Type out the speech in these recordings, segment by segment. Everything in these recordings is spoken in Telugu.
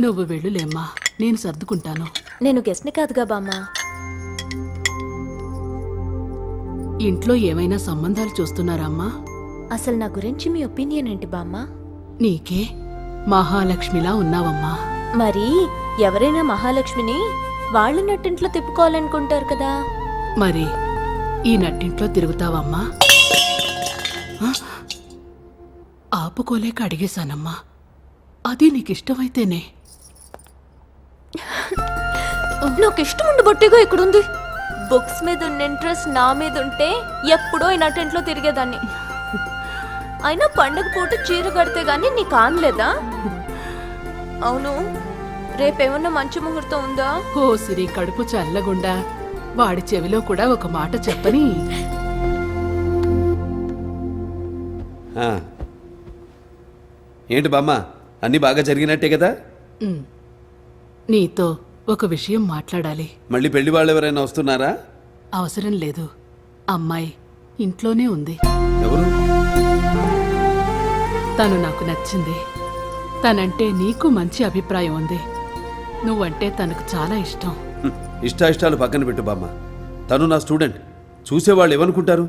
నువ్వు వెళ్ళులేమ్మా, నేను సర్దుకుంటాను. నేను గెస్ట్ని కాదుగా బామ్మ. ఇంట్లో ఏమైనా సంబంధాలు చూస్తున్నారా అమ్మా? అసలు నా గురించి మీ ఒపీనియన్ ఏంటి బామ్మ? నీకే మహాలక్ష్మిలా ఉన్నావమ్మా. మరి ఎవరైనా మహాలక్ష్మిని వాళ్ళ నట్టింట్లో తిప్పుకోవాలనుకుంటారు కదా. మరి ఈ నట్టింట్లో తిరుగుతావమ్మా? ఆపుకోలేక అడిగేశానమ్మా. అది నీకిష్టమైతేనే. నాకు ఇష్టం ఉండబట్టిగా ఇక్కడుంది. బుక్స్ మీద ఉన్న ఇంట్రెస్ట్ నా మీద ఉంటే ఎప్పుడో ఈ నట్టింట్లో తిరిగేదాన్ని. అయినా పండగ పూట చీర కడితే గానీ నీకు ఆనలేదా? అవును, రేపేమన్నా మంచి ముహూర్తం ఉందా? ఓ సిరి కడుపు చల్లగుండా వాడి చెవిలో కూడా ఒక మాట చెప్పని. ఏంటి బామ్మ, అన్నీ బాగా జరిగినట్టే కదా? నీతో ఒక విషయం మాట్లాడాలి. మళ్ళీ పెళ్లి వాళ్ళు ఎవరైనా వస్తున్నారా? అవసరం లేదు, అమ్మాయి ఇంట్లోనే ఉంది. ఎవరు? తను నాకు నచ్చింది. తనంటే నీకు మంచి అభిప్రాయం ఉంది. నువ్వంటే తనకు చాలా ఇష్టం. ఇష్టాయిష్టాలు పక్కన పెట్టు బామ్మ. తను నా స్టూడెంట్. చూసేవాళ్ళు ఏమనుకుంటారు?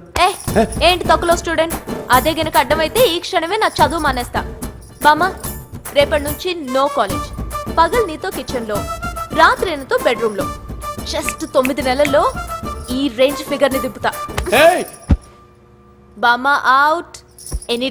ఏంటి తక్కువ స్టూడెంట్? అదే గనక అడ్డమైతే ఈ క్షణమే నా చదువు మానేస్తా. బామ్మ, రేపటి నుంచి నో కాలేజ్. పగలు నీతో కిచెన్ లో, రాత్రి నీతో బెడ్రూమ్ లో. జస్ట్ 9 నెలల్లో ఈ రేంజ్ ఫిగర్ ని దింపుతా. బామ్మ అవుట్. ఎనీ